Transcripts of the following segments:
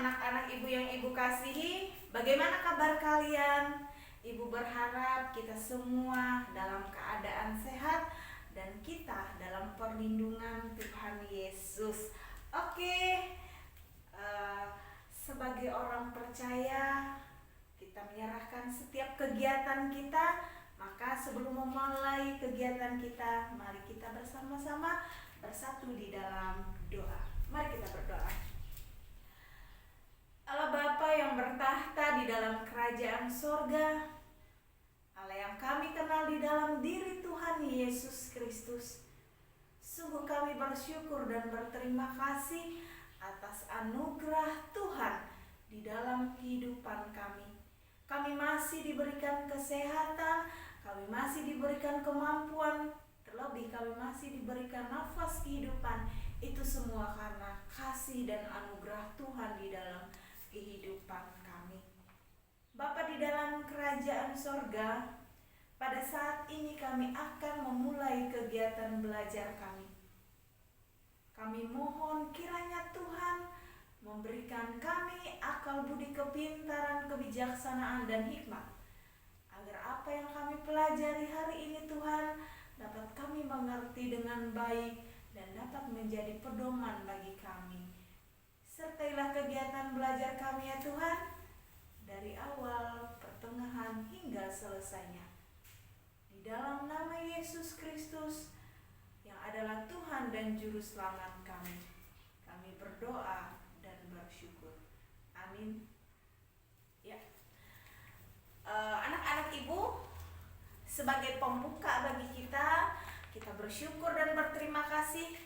anak-anak ibu yang ibu kasihi, bagaimana kabar kalian? Ibu berharap kita semua dalam keadaan sehat dan kita dalam perlindungan Tuhan Yesus. Oke, sebagai orang percaya, kita menyerahkan setiap kegiatan kita. Maka sebelum memulai kegiatan kita, mari kita bersama-sama bersatu di dalam doa. Mari kita berdoa. Allah Bapa yang bertahta di dalam kerajaan sorga, Allah yang kami kenal di dalam diri Tuhan Yesus Kristus, sungguh kami bersyukur dan berterima kasih atas anugerah Tuhan di dalam kehidupan kami. Kami masih diberikan kesehatan, kami masih diberikan kemampuan, terlebih kami masih diberikan nafas kehidupan. Itu semua karena kasih dan anugerah Tuhan di dalam kehidupan kami. Bapa di dalam kerajaan sorga, pada saat ini kami akan memulai kegiatan belajar kami. Kami mohon kiranya Tuhan memberikan kami akal budi kepintaran, kebijaksanaan dan hikmat, agar apa yang kami pelajari hari ini Tuhan dapat kami mengerti dengan baik dan dapat menjadi pedoman bagi kami. Sertailah kegiatan belajar kami ya Tuhan, dari awal, pertengahan hingga selesainya. Di dalam nama Yesus Kristus yang adalah Tuhan dan Juru Selamat kami berdoa dan bersyukur. Amin. Ya, anak-anak ibu, sebagai pembuka bagi kita bersyukur dan berterima kasih.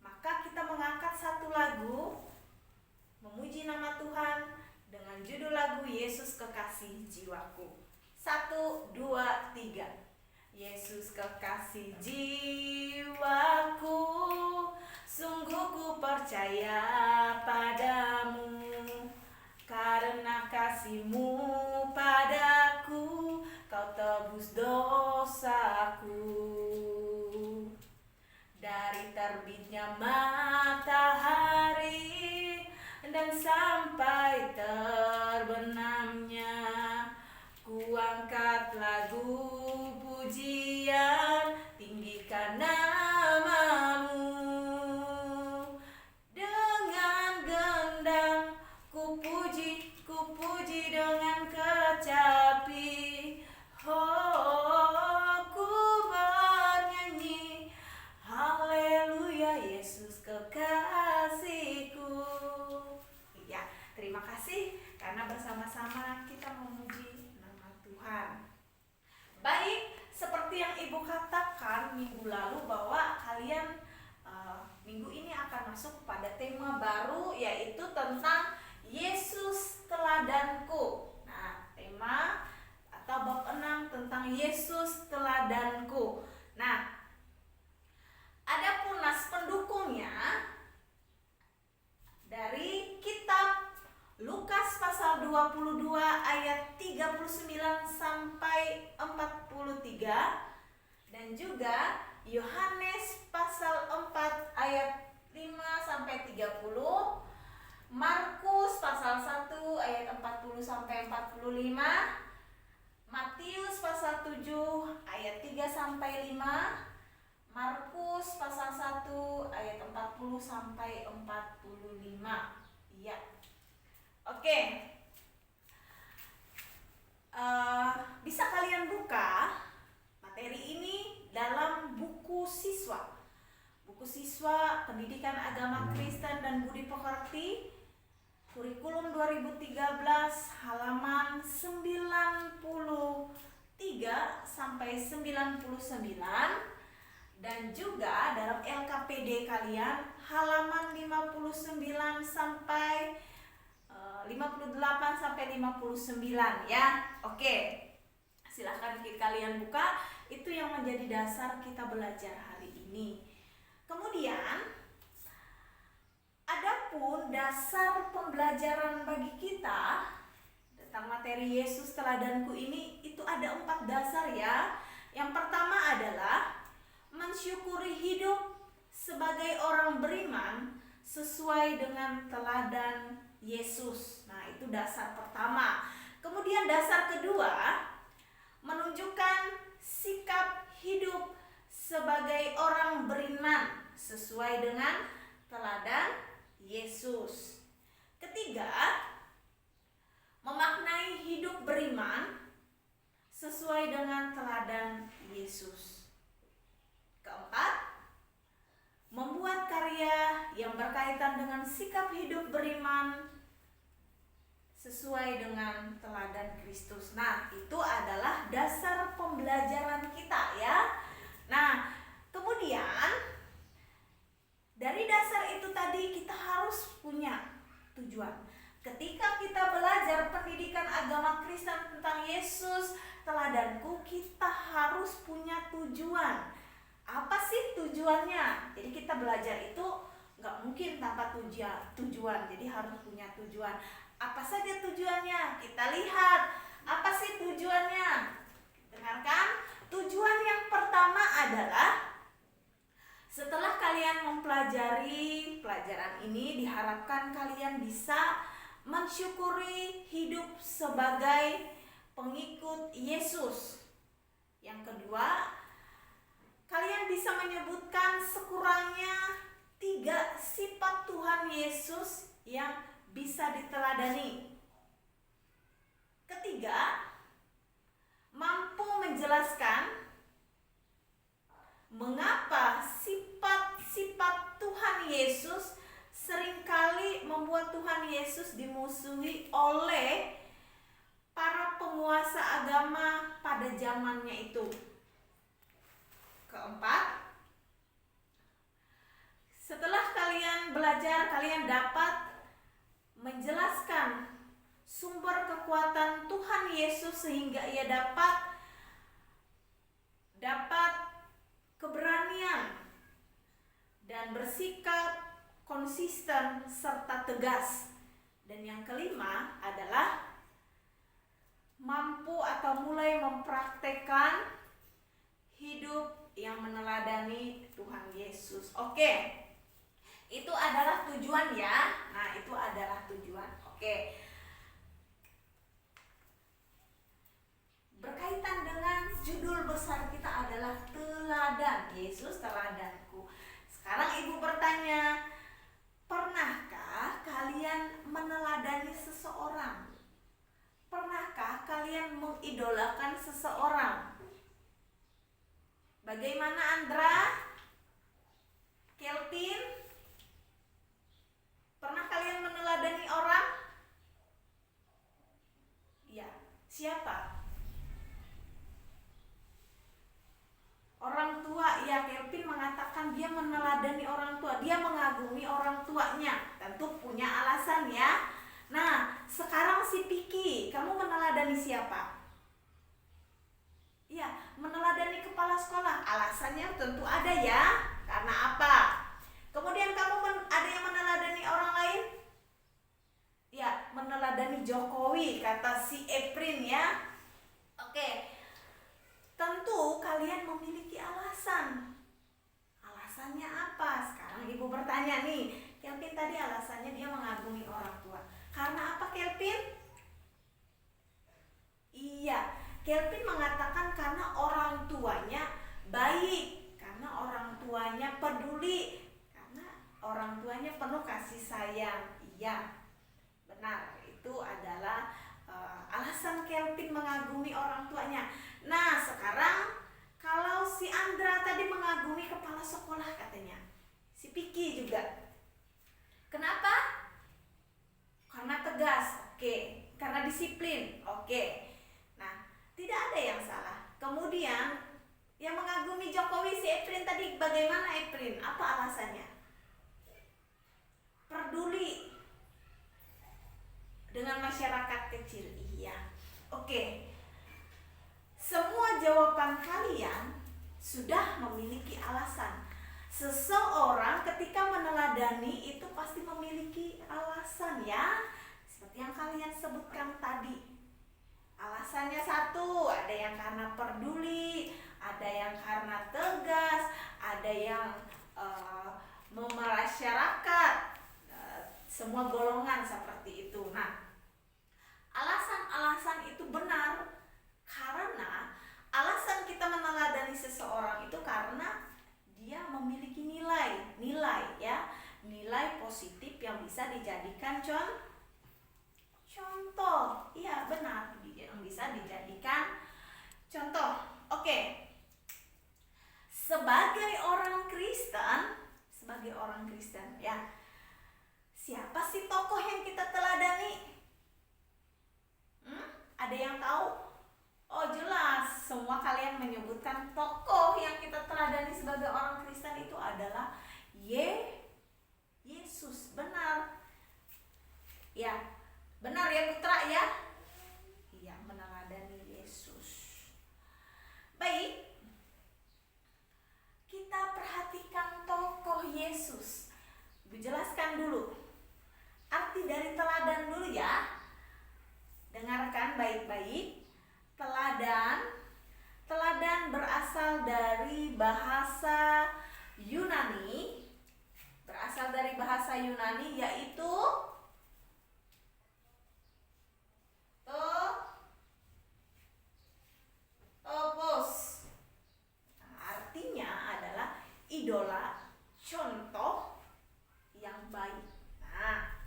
Maka kita mengangkat satu lagu memuji nama Tuhan dengan judul lagu Yesus Kekasih Jiwaku. 1, 2, 3. Yesus kekasih jiwaku, sungguh ku percaya padamu, karena kasih-Mu padaku, Kau tebus dosaku. Dari terbitnya matahari dan sampai terbenamnya, ku angkat lagu pujian, tinggikan nama-Mu. Dengan gendang ku puji dengan kecapi. Oh, ku bernyanyi haleluya, Yesus kekasihku. Ya, terima kasih karena bersama-sama kita memuji nama Tuhan. Baik, seperti yang Ibu katakan minggu lalu bahwa kalian minggu ini akan masuk pada tema baru, yaitu tentang Yesus teladanku. Nah, tema atau bab 6 tentang Yesus teladanku. Nah, adapun nas pendukungnya dari kitab Lukas pasal 22 ayat 39 sampai 43, dan juga Yohanes pasal 4 ayat 5 sampai 30, Markus pasal 1 ayat 40 sampai 45, Matius pasal 7 ayat 3 sampai 5, Markus pasal 1 ayat 40 sampai 45. Iya. Oke. Bisa kalian buka materi ini dalam buku siswa. Buku siswa Pendidikan Agama Kristen dan Budi Pekerti, kurikulum 2013, halaman 93 sampai 99, dan juga dalam LKPD kalian halaman 59 sampai 58 sampai 59 ya. Oke. Silahkan kalian buka, itu yang menjadi dasar kita belajar hari ini. Kemudian adapun dasar pembelajaran bagi kita tentang materi Yesus teladanku ini, itu ada 4 dasar ya. Yang pertama adalah mensyukuri hidup sebagai orang beriman sesuai dengan teladan Yesus. Nah, itu dasar pertama. Kemudian dasar kedua, menunjukkan sikap hidup sebagai orang beriman sesuai dengan teladan Yesus. Ketiga, memaknai hidup beriman sesuai dengan teladan Yesus. Keempat, membuat karya yang berkaitan dengan sikap hidup beriman sesuai dengan teladan Kristus. Nah, itu adalah dasar pembelajaran kita ya. Nah, kemudian dari dasar itu tadi kita harus punya tujuan. Ketika kita belajar pendidikan agama Kristen tentang Yesus, teladanku, kita harus punya tujuan. Apa sih tujuannya? Jadi kita belajar itu nggak mungkin tanpa tujuan. Jadi harus punya tujuan. Apa saja tujuannya? Kita lihat. Apa sih tujuannya? Dengarkan. Tujuan yang pertama adalah setelah kalian mempelajari pelajaran ini, diharapkan kalian bisa mensyukuri hidup sebagai pengikut Yesus. Yang kedua, kalian bisa menyebutkan sekurangnya 3 sifat Tuhan Yesus yang bisa diteladani. Ketiga, mampu menjelaskan mengapa sifat-sifat Tuhan Yesus seringkali membuat Tuhan Yesus dimusuhi oleh para penguasa agama pada zamannya itu. Keempat, setelah kalian belajar, kalian dapat menjelaskan sumber kekuatan Tuhan Yesus sehingga ia dapat keberanian dan bersikap konsisten serta tegas. Dan yang kelima adalah mampu atau mulai mempraktekkan hidup yang meneladani Tuhan Yesus. Oke. Itu adalah tujuan ya. Nah, itu adalah tujuan. Oke. Berkaitan dengan judul besar kita adalah teladan. Yesus teladanku. Sekarang ibu bertanya, pernahkah kalian meneladani seseorang? Pernahkah kalian mengidolakan seseorang? Bagaimana Andra? Kelvin? Pernah kalian meneladani orang? Ya, siapa? Orang tua. Ya, Kelvin mengatakan dia meneladani orang tua. Dia mengagumi orang tuanya. Tentu punya alasan ya. Nah, sekarang si Piki, kamu meneladani siapa? Ya, meneladani kepala sekolah. Alasannya tentu ada ya. Karena apa? Kemudian kamu ada yang meneladani orang lain? Ya, meneladani Jokowi, kata si Eprin ya. Oke. Tentu kalian memiliki alasan. Alasannya apa? Sekarang ibu bertanya nih. Kelvin tadi alasannya dia mengagumi orang tua. Karena apa Kelvin? Iya, Kelvin mengatakan karena orang tuanya baik, karena orang tuanya peduli, karena orang tuanya penuh kasih sayang. Iya, benar. Itu adalah alasan Kelvin mengagumi orang tuanya. Nah, sekarang kalau si Andra tadi mengagumi kepala sekolah katanya, si Piki juga. Kenapa? Karena tegas, oke. Karena disiplin, oke. Nah, tidak ada yang salah. Kemudian yang mengagumi Jokowi si Eprin tadi, bagaimana Eprin? Apa alasannya? Peduli dengan masyarakat kecil. Iya. Oke. Semua jawaban kalian sudah memiliki alasan. Seseorang ketika meneladani itu pasti memiliki alasan ya. Seperti yang kalian sebutkan tadi. Alasannya satu, ada yang karena peduli, ada yang karena tegas, ada yang memasyarakat, semua golongan seperti itu. Nah, alasan-alasan itu benar karena alasan kita meneladani seseorang itu karena dia memiliki nilai ya, nilai positif yang bisa dijadikan contoh. Iya benar, yang bisa dijadikan contoh. Oke. Sebagai orang Kristen ya, siapa sih tokoh yang kita teladani? Ada yang tahu? Oh jelas, semua kalian menyebutkan tokoh yang kita teladani sebagai orang Kristen itu adalah Yesus. Benar. Ya, benar ya Putra ya? Iya, meneladani Yesus. Baik. Kita perhatikan tokoh Yesus. Ibu jelaskan dulu arti dari teladan dulu ya. Dengarkan baik-baik. Teladan berasal dari bahasa Yunani. Yaitu topos. Artinya adalah idola, contoh yang baik. Nah,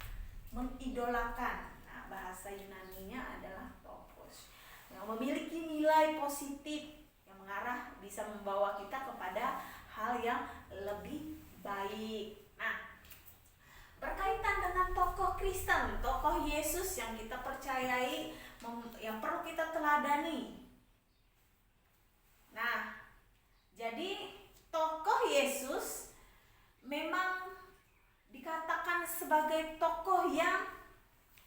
mengidolakan. Nah, bahasa Yunaninya adalah topos, yang memiliki nilai positif yang mengarah bisa membawa kita kepada hal yang lebih baik. Nah, berkaitan dengan tokoh Kristen, tokoh Yesus yang kita percayai, yang perlu kita teladani. Nah, jadi tokoh Yesus memang dikatakan sebagai tokoh yang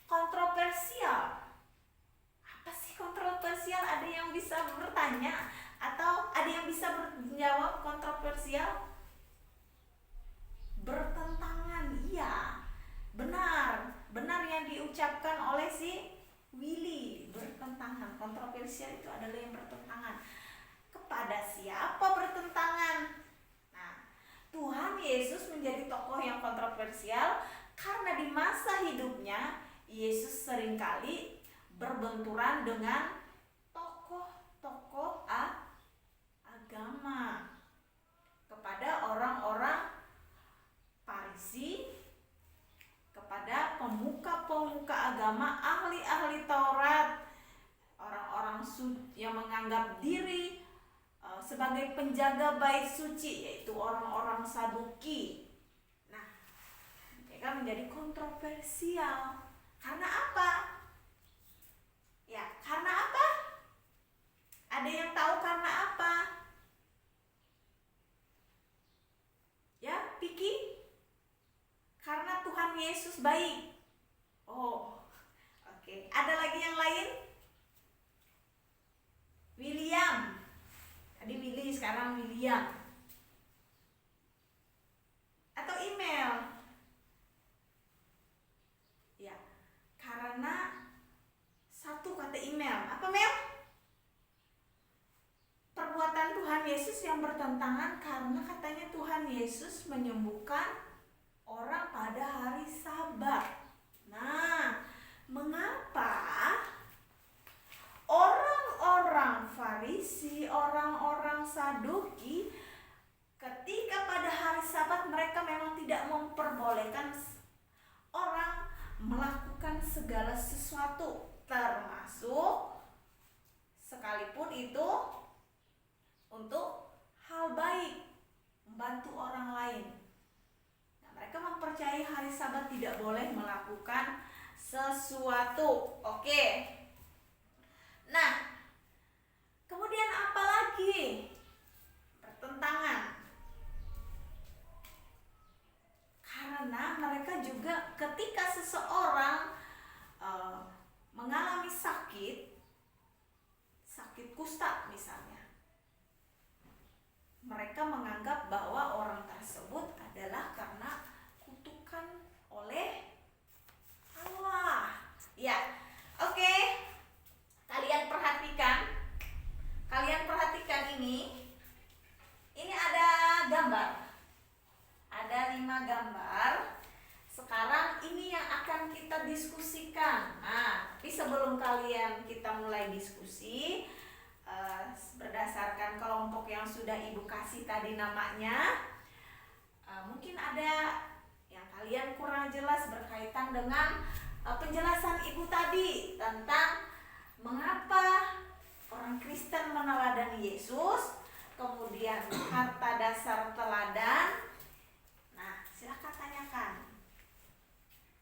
kontroversial. Apa sih kontroversial? Ada yang bisa bertanya atau ada yang bisa menjawab kontroversial? Bertentangan, iya. Benar yang diucapkan oleh si Willy. Bertentangan, kontroversial itu adalah yang bertentangan. Kepada siapa bertentangan? Nah, Tuhan Yesus menjadi tokoh yang kontroversial karena di masa hidupnya Yesus seringkali berbenturan dengan tokoh-tokoh agama. Kepada orang-orang Farisi, kepada pemuka-pemuka agama, ahli-ahli Taurat, orang-orang yang menganggap diri sebagai penjaga bait suci, yaitu orang-orang Saduki. Nah, mereka menjadi kontroversial. Karena apa? Ya, karena apa? Ada yang tahu karena apa? Ya, Piki? Karena Tuhan Yesus baik. Oh, oke. Ada lagi yang lain? William. Tadi Willy, sekarang William. Atau email. Ya, karena satu kata email. Apa Mel? Perbuatan Tuhan Yesus yang bertentangan karena katanya Tuhan Yesus menyembuhkan orang pada hari Sabat. Nah, mengapa orang-orang Farisi, orang-orang Saduki ketika pada hari Sabat mereka memang tidak memperbolehkan orang melakukan segala sesuatu, termasuk sekalipun itu untuk hal baik, membantu orang lain. Nah, mereka mempercayai hari Sabat tidak boleh melakukan sesuatu. Oke. Nah, kemudian apa lagi? Bertentangan. Karena mereka juga ketika seseorang mengalami sakit kusta misalnya, mereka menganggap bahwa orang tersebut adalah karena kutukan oleh Allah. Ya, oke. Kalian perhatikan ini. Ini ada gambar. Ada 5 gambar. Sekarang ini yang kita diskusikan. Nah, tapi sebelum kita mulai diskusi, berdasarkan kelompok yang sudah Ibu kasih tadi namanya, mungkin ada yang kalian kurang jelas berkaitan dengan penjelasan Ibu tadi tentang mengapa orang Kristen meneladani Yesus, kemudian harta dasar teladan. Nah, silakan tanyakan.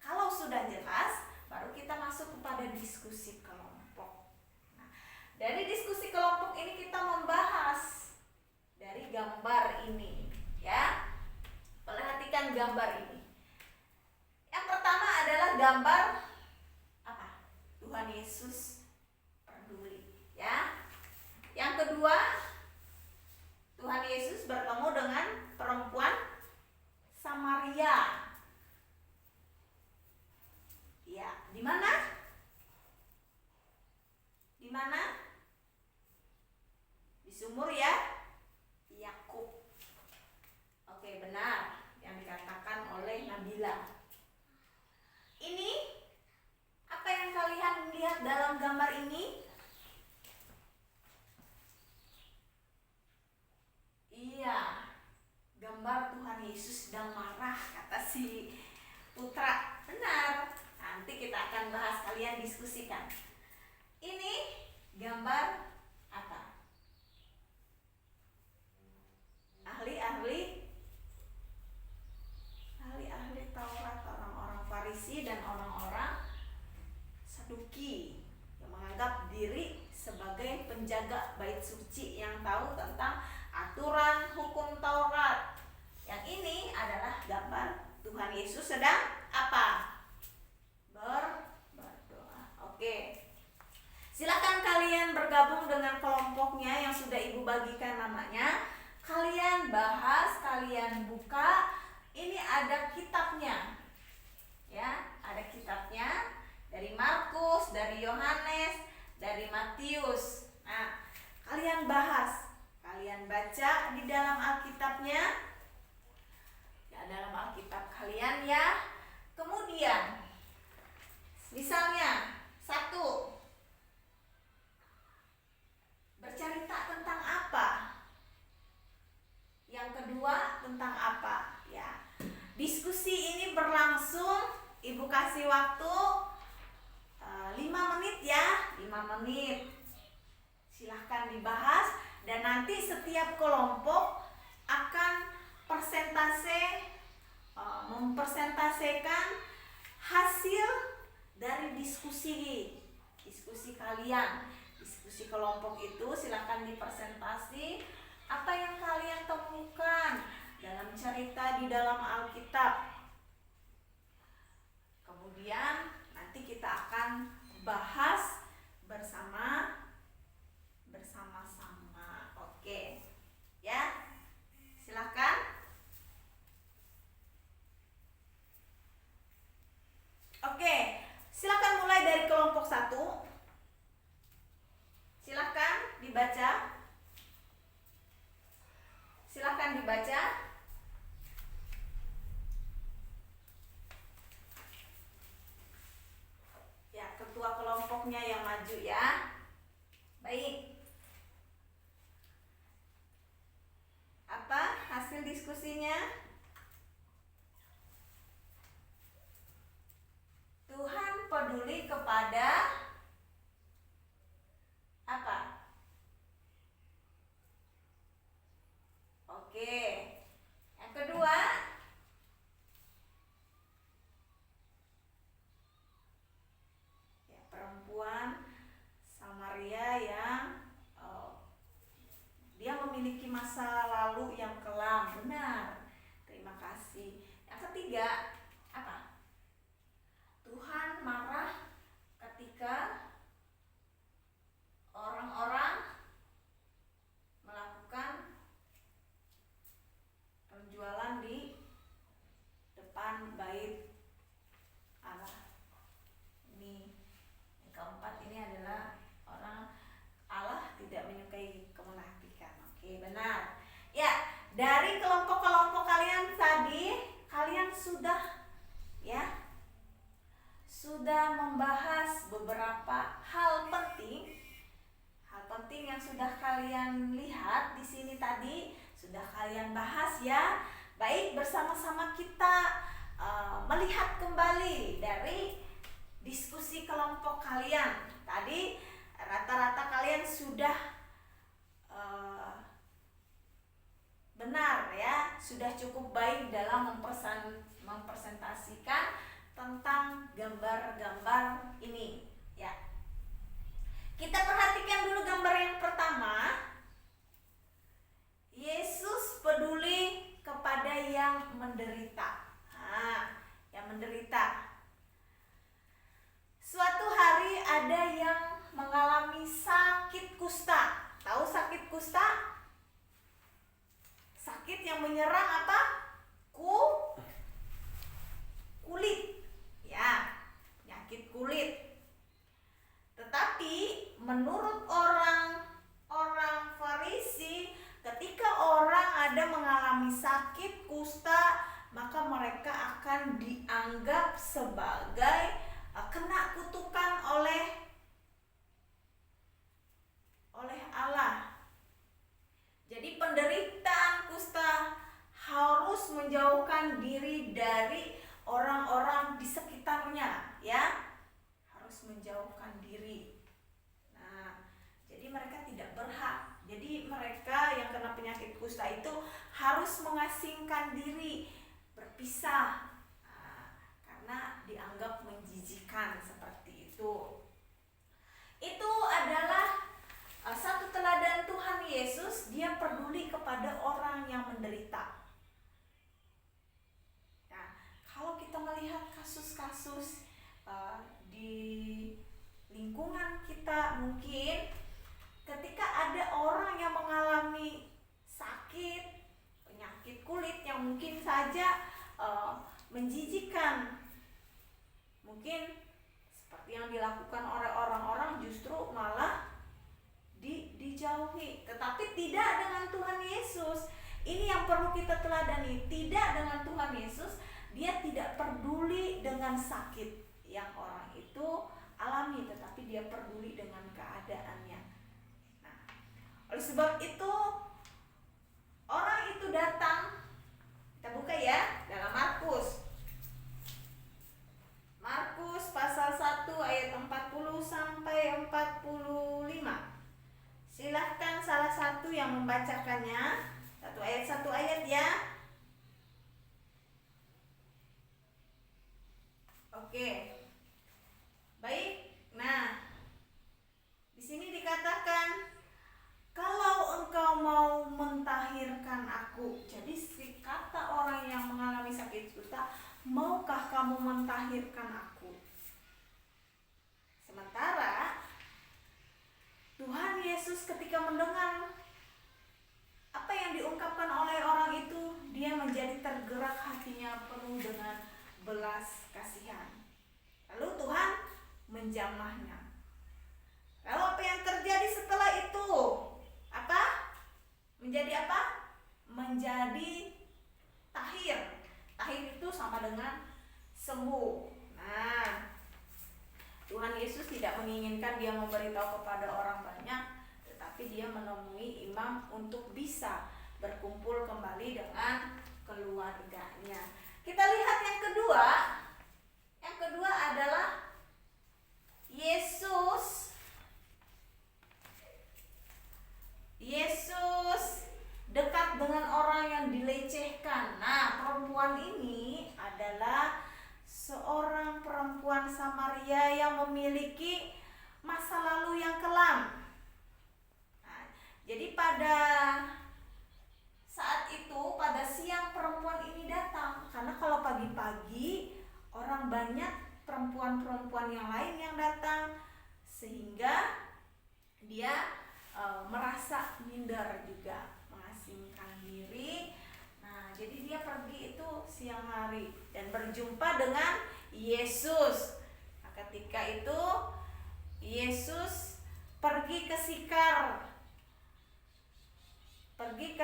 Kalau sudah jelas, baru kita masuk kepada diskusi kelompok. Nah, dari diskusi kelompok ini kita membahas dari gambar ini, ya. Perhatikan gambar ini. Yang pertama adalah gambar apa? Tuhan Yesus peduli, ya. Yang kedua, Tuhan Yesus bertemu dengan perempuan Samaria. Ya, di mana? Di mana? Di sumur ya, Yakub. Oke, benar yang dikatakan oleh Nabila. Ini apa yang kalian lihat dalam gambar ini? Iya, gambar Tuhan Yesus sedang marah, kata si Putra. Benar. Nanti kita akan bahas, kalian diskusikan. Ini gambar apa? Ahli-ahli Taurat, orang-orang Farisi dan orang-orang Saduki yang menganggap diri sebagai penjaga bait suci, yang tahu tentang aturan hukum Taurat. Yang ini adalah gambar Tuhan Yesus sedang apa? Berdoa. Oke. Silakan kalian bergabung dengan kelompoknya yang sudah Ibu bagikan namanya. Kalian bahas, kalian buka. Ini ada kitabnya. Ya, ada kitabnya dari Markus, dari Yohanes, dari Matius. Nah, kalian bahas, kalian baca di dalam Alkitabnya. Ya, dalam Alkitab kalian ya. Kemudian misalnya, satu, bercerita tentang apa? Yang kedua, tentang apa? Ya. Diskusi ini berlangsung, Ibu kasih waktu 5 menit ya, 5 menit. Silahkan dibahas, dan nanti setiap kelompok akan mempresentasekan hasil dari diskusi kalian. Diskusi kelompok itu silakan dipresentasi apa yang kalian temukan dalam cerita di dalam Alkitab. Kemudian nanti kita akan bahas bersama-sama. Oke. Ya. Silakan. Oke, silakan mulai dari kelompok 1. Silakan dibaca. Silakan dibaca. Ya, ketua kelompoknya yang maju ya. Baik. Apa hasil diskusinya? Tuhan peduli kepada apa? Oke. Yang kedua, ya, perempuan Samaria yang dia memiliki masa lalu yang kelam. Benar. Terima kasih. Yang ketiga, apa? Tuhan marah ketika orang-orang melakukan penjualan di depan bait Allah. Ini yang keempat, ini adalah orang Allah tidak menyukai kemunafikan. Oke, benar. Ya, dan sudah membahas beberapa hal penting yang sudah kalian lihat di sini tadi, sudah kalian bahas ya. Baik, bersama-sama kita melihat kembali dari diskusi kelompok kalian. Tadi rata-rata kalian sudah benar ya, sudah cukup baik dalam mempresentasikan tentang gambar-gambar ini ya. Kita perhatikan dulu gambar yang pertama. Yesus peduli kepada yang menderita. Yang menderita. Suatu hari ada yang mengalami sakit kusta. Tahu sakit kusta? Sakit yang menyerang apa? Kulit. Ya, penyakit kulit. Tetapi menurut orang Farisi, ketika orang ada mengalami sakit kusta, maka mereka akan dianggap sebagai kena kutukan oleh Allah. Jadi penderitaan kusta harus menjauhkan diri dari orang-orang di sekitarnya, ya. Harus menjauhkan diri. Nah, jadi mereka tidak berhak. Jadi mereka yang kena penyakit kusta itu harus mengasingkan diri, berpisah, karena dianggap menjijikan seperti itu. Itu adalah satu teladan Tuhan Yesus. Dia peduli kepada orang yang menderita. Nah, kalau kita melihat kasus-kasus di lingkungan kita, mungkin ketika ada orang yang mengalami sakit, penyakit kulit yang mungkin saja menjijikan, mungkin seperti yang dilakukan oleh orang-orang justru malah dijauhi. Tetapi tidak dengan Tuhan Yesus. Ini yang perlu kita teladani. Tidak dengan Tuhan Yesus. Dia tidak peduli dengan sakit yang orang itu alami, tetapi dia peduli dengan keadaannya. Nah, oleh sebab itu orang itu datang. Kita buka ya dalam Markus pasal 1 ayat 40 sampai 45. Silahkan salah satu yang membacakannya. Satu ayat ya. Oke. Baik. Nah, di sini dikatakan, kalau engkau mau mentahirkan aku. Jadi kata orang yang mengalami sakit kusta, maukah kamu mentahirkan aku? Sementara Tuhan Yesus ketika mendengar apa yang diungkapkan oleh orang itu, dia menjadi tergerak hatinya penuh dengan belas kasihan. Lalu Tuhan menjamahnya. Lalu apa yang terjadi setelah itu? Menjadi apa? Menjadi tahir. Tahir itu sama dengan sembuh. Nah, Tuhan Yesus tidak menginginkan dia memberitahu kepada orang banyak, tetapi dia menemui imam untuk bisa berkumpul kembali dengan keluarganya. Kita lihat yang kedua. Yang kedua adalah Yesus dekat dengan orang yang dilecehkan. Nah, perempuan ini adalah seorang perempuan Samaria yang memiliki masa lalu yang kelam. Nah, jadi pada saat itu, pada siang perempuan ini datang. Karena kalau pagi-pagi orang banyak perempuan-perempuan yang lain yang datang, sehingga dia merasa minder juga, mengasingkan diri. Nah, jadi dia pergi itu siang hari dan berjumpa dengan Yesus. Nah, ketika itu Yesus pergi ke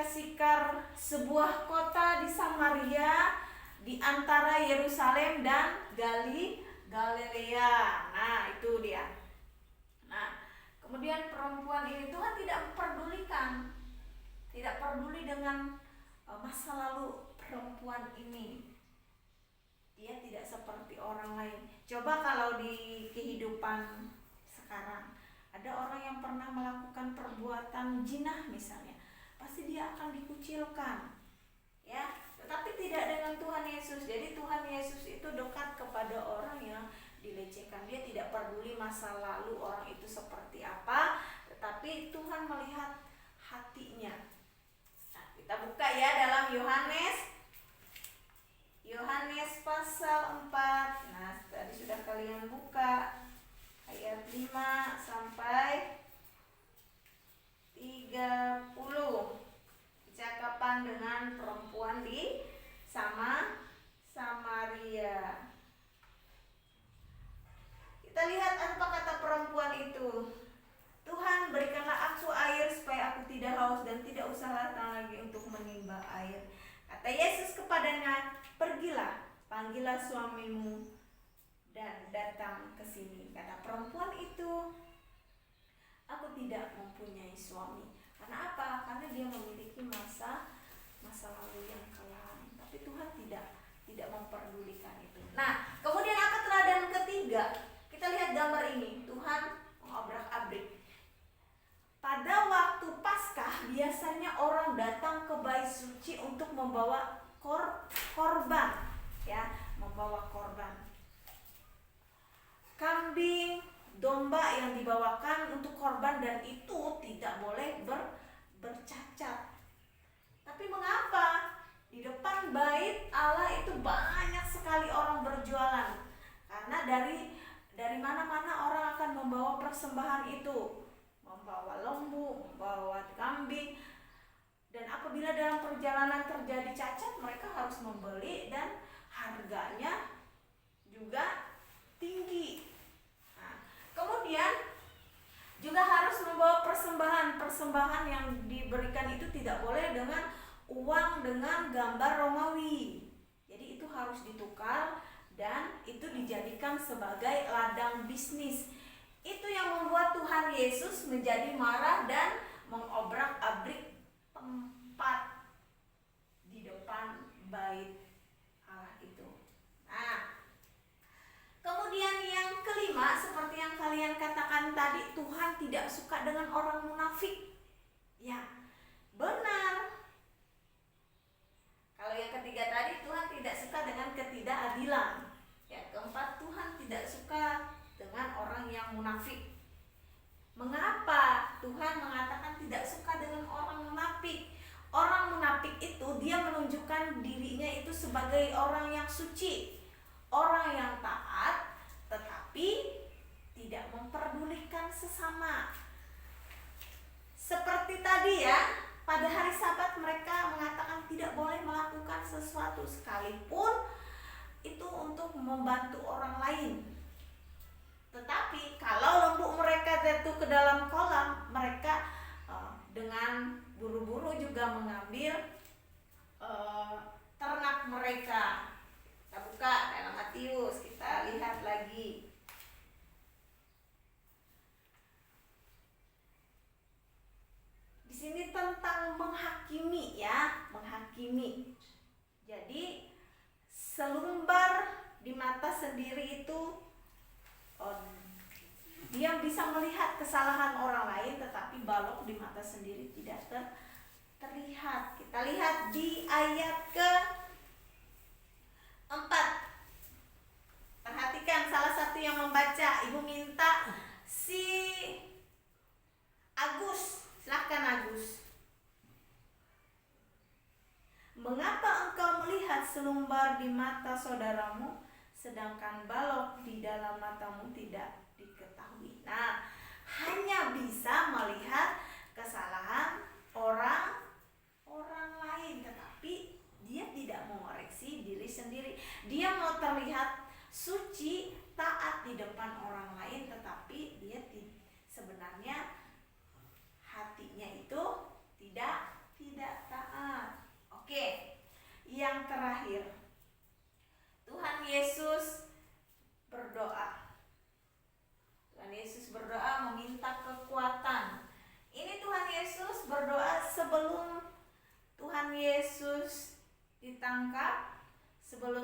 Sikar, sebuah kota di Samaria di antara Yerusalem dan Galilea. Nah, itu dia. Nah, kemudian perempuan ini Tuhan tidak memperdulikan, tidak peduli dengan masa lalu perempuan ini. Dia tidak seperti orang lain. Coba kalau di kehidupan sekarang ada orang yang pernah melakukan perbuatan zina misalnya, pasti dia akan dikucilkan, ya. Tetapi tidak dengan Tuhan Yesus. Jadi Tuhan Yesus itu dekat kepada orang yang dilecehkan. Dia tidak peduli masa lalu orang itu seperti apa, tetapi Tuhan melihat hatinya. Nah, kita buka ya dalam Yohanes pasal 4. Nah, tadi sudah kalian buka ayat 5 sampai 30. Percakapan dengan perempuan di Samaria. Kita lihat apa kata perempuan itu. Tuhan, berikanlah aku air supaya aku tidak haus dan tidak usah datang lagi untuk menimba air. Kata Yesus kepadanya, pergilah, panggillah suamimu dan datang ke sini. Kata perempuan itu, aku tidak mempunyai suami. Karena apa? Karena dia memiliki masa lalu yang kelam. Tapi Tuhan tidak memperdulikan itu. Nah, kemudian apa teladan ketiga? Kita lihat gambar ini. Tuhan mengobrak-abrik. Pada waktu Paskah biasanya orang datang ke bait suci untuk membawa korban, ya, membawa korban. Kambing, domba yang dibawakan untuk korban, dan itu tidak boleh bercacat. Tapi mengapa di depan bait Allah itu banyak sekali orang berjualan? Karena dari mana-mana orang akan membawa persembahan itu, membawa lembu, membawa kambing. Dan apabila dalam perjalanan terjadi cacat, mereka harus membeli dan harganya juga tinggi. Nah, kemudian juga harus membawa persembahan yang diberikan itu tidak boleh dengan uang dengan gambar Romawi. Jadi itu harus ditukar dan itu dijadikan sebagai ladang bisnis. Itu yang membuat Tuhan Yesus menjadi marah dan mengobrak-abrik tempat di depan bait Allah itu. Nah, kemudian yang kelima, seperti yang kalian katakan tadi, Tuhan tidak suka dengan orang munafik. Ya, benar. Kalau yang ketiga tadi, Tuhan tidak suka dengan ketidakadilan. Yang keempat, Tuhan tidak suka dengan orang yang munafik. Mengapa Tuhan mengatakan tidak suka dengan orang munafik? Orang munafik itu dia menunjukkan dirinya itu sebagai orang yang suci, orang yang taat, tetapi tidak memperdulikan sesama. Seperti tadi ya, pada hari Sabat mereka mengatakan tidak boleh melakukan sesuatu sekalipun itu untuk membantu orang lain. Tetapi kalau lembu mereka jatuh ke dalam kolam, mereka dengan buru-buru juga mengambil ternak mereka. Kita buka dalam Matius, kita lihat lagi. Di sini tentang menghakimi ya, menghakimi. Jadi selumbar di mata sendiri itu dia bisa melihat kesalahan orang lain, tetapi balok di mata sendiri tidak terlihat. Kita lihat di ayat ke-4. Perhatikan salah satu yang membaca. Ibu minta si Agus, silahkan Agus. Mengapa engkau melihat selumbar di mata saudaramu, sedangkan balok di dalam matamu tidak diketahui? Nah, hanya bisa melihat kesalahan orang lain, tetapi dia tidak mengoreksi diri sendiri. Dia mau terlihat suci, taat di depan orang lain, tetapi dia sebenarnya hatinya itu tidak taat. Oke, yang terakhir, Tuhan Yesus berdoa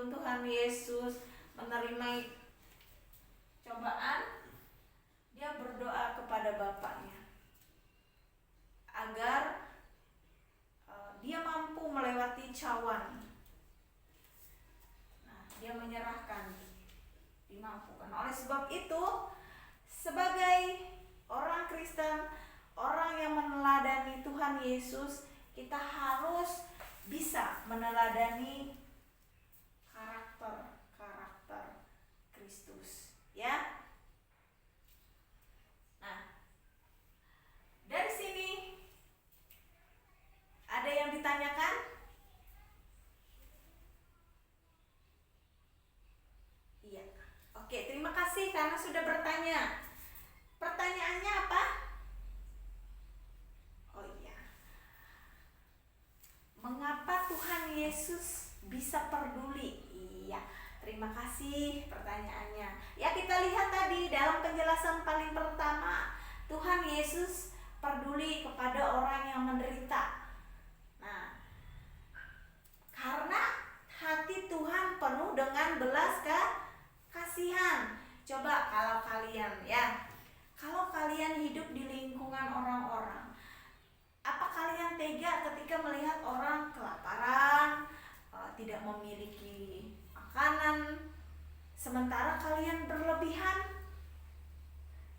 sebelum Tuhan Yesus menerima cobaan, dia berdoa kepada Bapaknya agar dia mampu melewati cawan. Nah, dia menyerahkan, dimampukan. Oleh sebab itu, sebagai orang Kristen, orang yang meneladani Tuhan Yesus, kita harus bisa meneladani karakter Kristus, ya. Nah, dari sini ada yang ditanyakan? Iya. Oke, terima kasih karena sudah bertanya. Pertanyaannya apa? Oh iya. Mengapa Tuhan Yesus bisa peduli? Iya, terima kasih pertanyaannya. Ya, kita lihat tadi dalam penjelasan paling pertama, Tuhan Yesus peduli kepada orang yang menderita. Nah, karena hati Tuhan penuh dengan belas kasihan. Coba kalau kalian hidup di lingkungan orang-orang, apa kalian tega ketika melihat orang kelaparan, tidak memiliki makanan, sementara kalian berlebihan?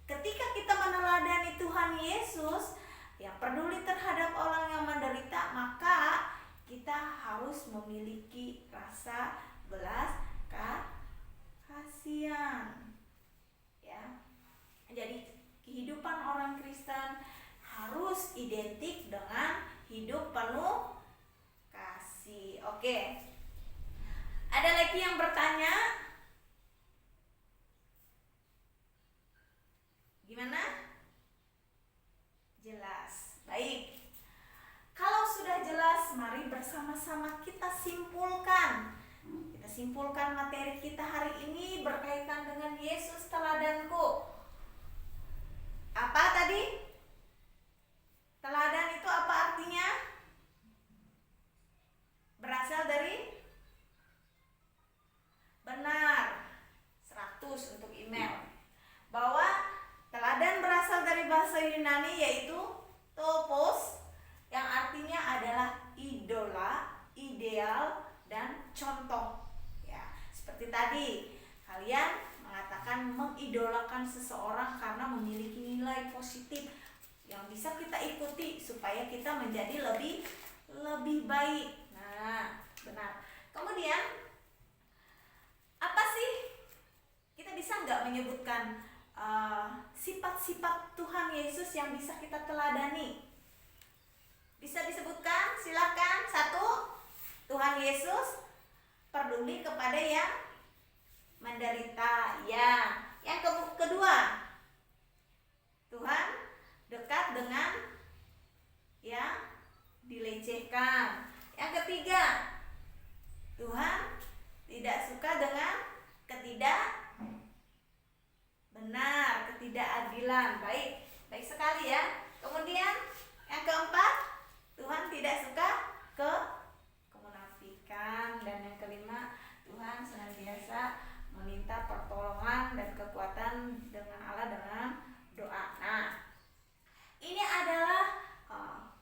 Ketika kita meneladani Tuhan Yesus yang peduli terhadap orang yang menderita, maka kita harus memiliki rasa belas kasihan. Ya. Jadi kehidupan orang Kristen harus identik dengan hidup penuh kasih. Oke. Ada lagi yang bertanya? Gimana? Jelas. Baik. Kalau sudah jelas, mari bersama-sama kita simpulkan. Kita simpulkan materi kita hari ini berkaitan dengan Yesus teladanku. Apa tadi? Teladan itu apa artinya? Berasal dari? Benar, 100 untuk email. Bahwa teladan berasal dari bahasa Yunani yaitu topos, yang artinya adalah idola, ideal, dan contoh. Ya, seperti tadi kalian mengatakan mengidolakan seseorang karena memiliki nilai positif yang bisa kita ikuti supaya kita menjadi lebih baik. Nah, benar. Kemudian apa sih? Kita bisa nggak menyebutkan sifat-sifat Tuhan Yesus yang bisa kita teladani? Bisa disebutkan? Silakan. 1. Tuhan Yesus peduli kepada yang menderita. Ya. Yang kedua, Tuhan dekat dengan yang dilecehkan. Yang ketiga, Tuhan tidak suka dengan ketidakadilan. Baik sekali ya. Kemudian yang keempat, Tuhan tidak suka kemunafikan. Dan yang kelima, Tuhan senantiasa meminta pertolongan dan kekuatan dengan Allah dengan doa. Nah, ini adalah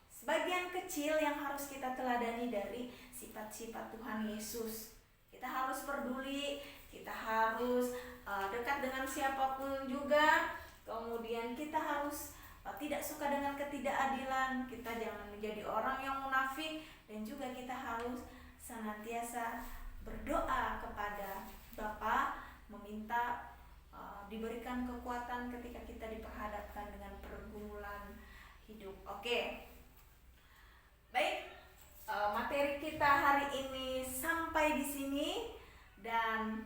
sebagian kecil yang harus kita teladani dari sifat-sifat Tuhan Yesus. Kita harus peduli, kita harus dekat dengan siapapun juga. Kemudian kita harus tidak suka dengan ketidakadilan. Kita jangan menjadi orang yang munafik. Dan juga kita harus senantiasa berdoa kepada Bapa, meminta diberikan kekuatan ketika kita diperhadapkan dengan pergumulan hidup. Oke. Baik, materi kita hari ini sampai di sini, dan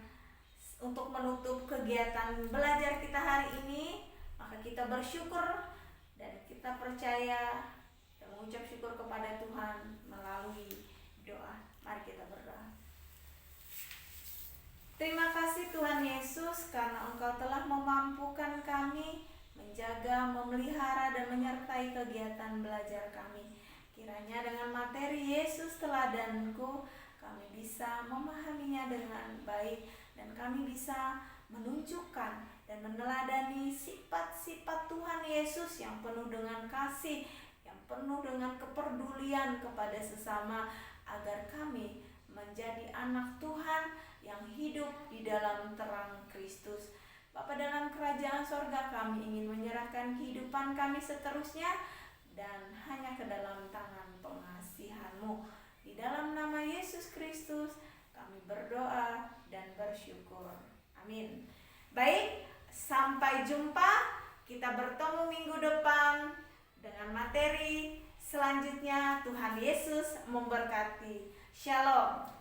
untuk menutup kegiatan belajar kita hari ini, maka kita bersyukur dan kita percaya dan mengucap syukur kepada Tuhan melalui doa. Mari kita berdoa. Terima kasih Tuhan Yesus karena Engkau telah memampukan kami menjaga, memelihara, dan menyertai kegiatan belajar kami. Kiranya dengan materi Yesus teladanku, kami bisa memahaminya dengan baik, dan kami bisa menunjukkan dan meneladani sifat-sifat Tuhan Yesus yang penuh dengan kasih, yang penuh dengan kepedulian kepada sesama, agar kami menjadi anak Tuhan yang hidup di dalam terang Kristus. Bapa dalam kerajaan sorga, kami ingin menyerahkan kehidupan kami seterusnya dan hanya ke dalam tangan pengasihan-Mu. Di dalam nama Yesus Kristus kami berdoa dan bersyukur. Amin. Baik, sampai jumpa. Kita bertemu minggu depan dengan materi selanjutnya. Tuhan Yesus memberkati. Shalom.